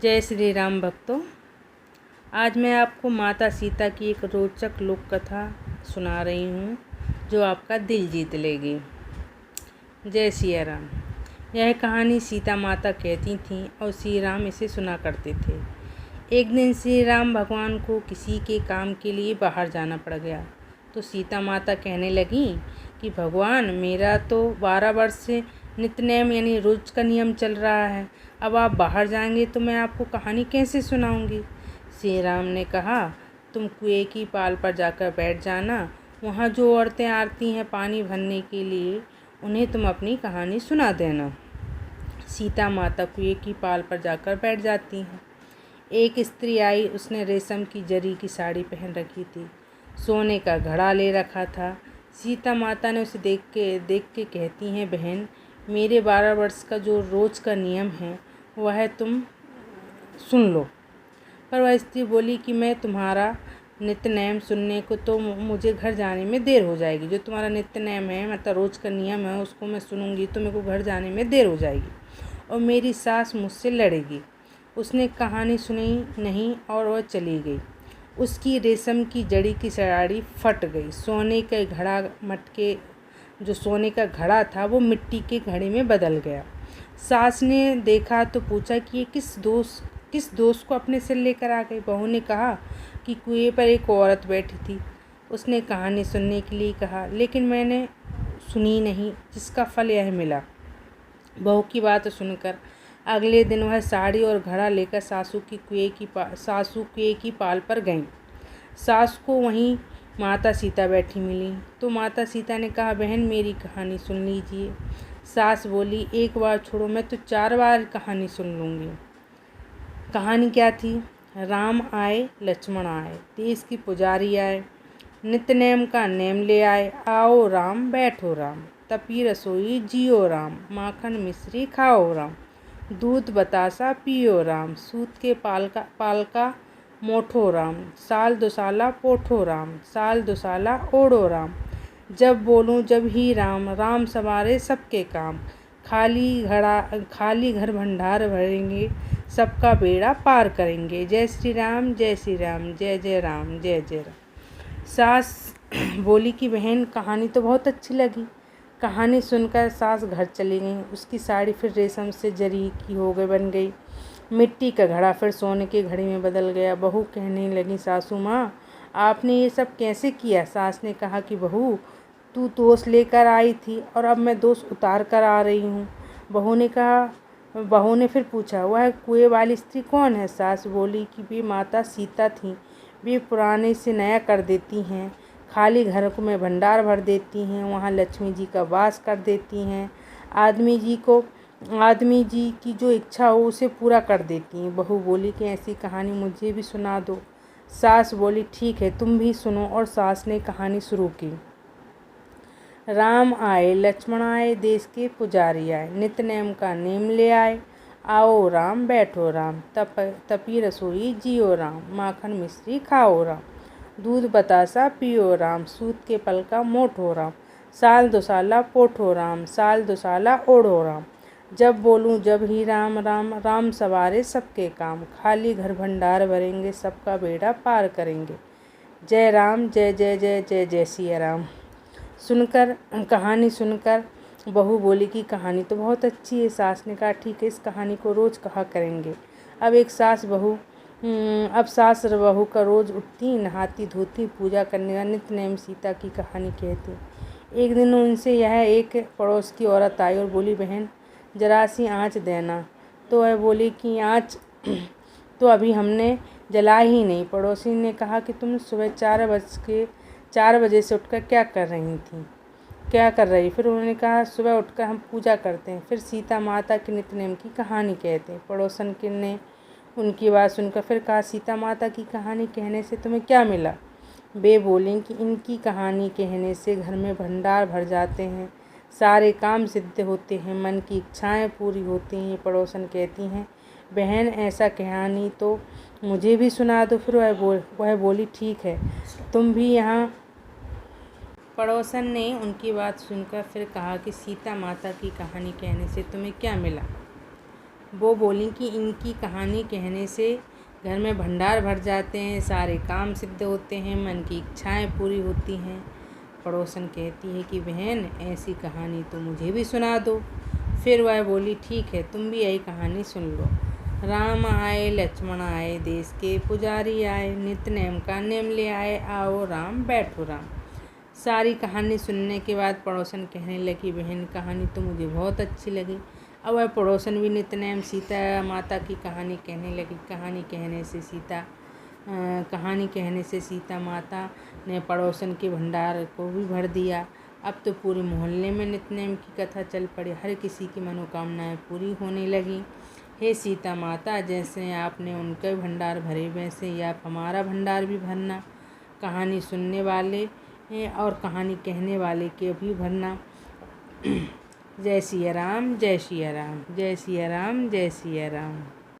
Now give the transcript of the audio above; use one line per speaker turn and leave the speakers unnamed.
जय श्री राम भक्तों। आज मैं आपको माता सीता की एक रोचक लोक कथा सुना रही हूँ जो आपका दिल जीत लेगी। जय सिया राम। यह कहानी सीता माता कहती थीं और श्री राम इसे सुना करते थे। एक दिन श्री राम भगवान को किसी के काम के लिए बाहर जाना पड़ गया तो सीता माता कहने लगी कि भगवान, मेरा तो 12 वर्ष से नित्यनेम यानी रोज का नियम चल रहा है। अब आप बाहर जाएंगे तो मैं आपको कहानी कैसे सुनाऊंगी। श्री राम ने कहा, तुम कुएं की पाल पर जाकर बैठ जाना। वहाँ जो औरतें आती हैं पानी भरने के लिए, उन्हें तुम अपनी कहानी सुना देना। सीता माता कुएं की पाल पर जाकर बैठ जाती हैं। एक स्त्री आई, उसने रेशम की जरी की साड़ी पहन रखी थी, सोने का घड़ा ले रखा था। सीता माता ने उसे देख के कहती हैं, बहन, मेरे 12 वर्ष का जो रोज़ का नियम है वह तुम सुन लो। पर वह स्त्री बोली कि मैं तुम्हारा नित्य नेम सुनने को तो मुझे घर जाने में देर हो जाएगी। जो तुम्हारा नित्य नेम है, मतलब रोज़ का नियम है, उसको मैं सुनूंगी तो मेरे को घर जाने में देर हो जाएगी और मेरी सास मुझसे लड़ेगी। उसने कहानी सुनी नहीं और वह चली गई। उसकी रेशम की जड़ी की साड़ी फट गई। सोने का घड़ा मटके जो सोने का घड़ा था वो मिट्टी के घड़े में बदल गया। सास ने देखा तो पूछा कि ये किस दोस्त को अपने से लेकर आ गई। बहू ने कहा कि कुएं पर एक औरत बैठी थी, उसने कहानी सुनने के लिए कहा, लेकिन मैंने सुनी नहीं, जिसका फल यह मिला। बहू की बात सुनकर अगले दिन वह साड़ी और घड़ा लेकर सासू कुएं की पाल पर गईं। सास को वहीं माता सीता बैठी मिली तो माता सीता ने कहा, बहन, मेरी कहानी सुन लीजिए। सास बोली, एक बार छोड़ो, मैं तो 4 बार कहानी सुन लूँगी। कहानी क्या थी? राम आए, लक्ष्मण आए, देश की पुजारी आए, नित्य नेम का नेम ले आए। आओ राम, बैठो राम, तपी रसोई जियो राम, माखन मिश्री खाओ राम, दूध बतासा पियो राम, सूत के पालका मोठो राम, साल दुसाला पोठो राम, साल दुसाला ओढ़ो राम, जब बोलूं जब ही राम, राम सवारे सबके काम, खाली घर भंडार भरेंगे, सबका बेड़ा पार करेंगे। जय श्री राम, जय श्री राम, जय जय राम, जय जय राम। सास बोली कि बहन, कहानी तो बहुत अच्छी लगी। कहानी सुनकर सास घर चली गई। उसकी साड़ी फिर रेशम से जरी की बन गई। मिट्टी का घड़ा फिर सोने के घड़े में बदल गया। बहू कहने लगी, सासू माँ, आपने ये सब कैसे किया? सास ने कहा कि बहू, तू दोष लेकर आई थी और अब मैं दोष उतार कर आ रही हूँ। बहू ने फिर पूछा, वह कुएं वाली स्त्री कौन है? सास बोली कि वे माता सीता थीं। वे पुराने से नया कर देती हैं, खाली घर को में भंडार भर देती हैं, वहाँ लक्ष्मी जी का वास कर देती हैं, आदमी जी की जो इच्छा हो उसे पूरा कर देती हैं। बहू बोली कि ऐसी कहानी मुझे भी सुना दो। सास बोली, ठीक है, तुम भी सुनो। और सास ने कहानी शुरू की। राम आए, लक्ष्मण आए, देश के पुजारी आए, नित्य नेम का नेम ले आए। आओ राम, बैठो राम, तपी रसोई जियो राम, माखन मिश्री खाओ राम, दूध बतासा पियो राम, सूत के पलका मोठो राम, साल दुसाला पोठो राम, साल दुसाला ओढ़ो राम, जब बोलूं जब ही राम, राम राम सवारे सबके काम, खाली घर भंडार भरेंगे, सबका बेड़ा पार करेंगे। जय राम, जय जय जय जय जय सिया राम। कहानी सुनकर बहू बोली कि कहानी तो बहुत अच्छी है। सास ने कहा, ठीक है, इस कहानी को रोज़ कहा करेंगे। अब सास बहू का रोज़ उठती, नहाती धोती, पूजा करने का नित्य नेम सीता की कहानी कहती। एक दिन उनसे यह एक पड़ोस की औरत आई और बोली, बहन, जरा सी आँच देना। तो वह बोली कि आँच तो अभी हमने जला ही नहीं। पड़ोसी ने कहा कि तुम सुबह 4 बजे से उठकर क्या कर रही? फिर उन्होंने कहा, सुबह उठकर हम पूजा करते हैं, फिर सीता माता के नित्यनेम की कहानी कहते हैं। पड़ोसन ने उनकी बात सुनकर फिर कहा, सीता माता की कहानी कहने से तुम्हें क्या मिला? वे बोलें कि इनकी कहानी कहने से घर में भंडार भर जाते हैं, सारे काम सिद्ध होते हैं, मन की इच्छाएं पूरी होती हैं। पड़ोसन कहती हैं, बहन, ऐसा कहानी तो मुझे भी सुना दो। फिर वह बोली, ठीक है, तुम भी यहाँ। पड़ोसन ने उनकी बात सुनकर फिर कहा कि सीता माता की कहानी कहने से तुम्हें क्या मिला? वो बोली कि इनकी कहानी कहने से घर में भंडार भर जाते हैं, सारे काम सिद्ध होते हैं, मन की इच्छाएं पूरी होती हैं। पड़ोसन कहती है कि बहन ऐसी कहानी तो मुझे भी सुना दो। फिर वह बोली ठीक है, तुम भी यही कहानी सुन लो। राम आए लक्ष्मण आए, देश के पुजारी आए, नित्य नेम का नेम ले आए, आओ राम बैठो राम। सारी कहानी सुनने के बाद पड़ोसन कहने लगी बहन कहानी तो मुझे बहुत अच्छी लगी। अब वह पड़ोसन भी नित्य नेम सीता माता की कहानी कहने लगी। कहानी कहने से सीता माता ने पड़ोसन के भंडार को भी भर दिया। अब तो पूरे मोहल्ले में नित्य नेम की कथा चल पड़ी, हर किसी की मनोकामनाएं पूरी होने लगी। हे सीता माता, जैसे आपने उनके भंडार भरे वैसे ही आप हमारा भंडार भी भरना। कहानी सुनने वाले और कहानी कहने वाले के भी भरना। जय सिया राम, जय सिया राम, जय सिया राम, जय सिया राम।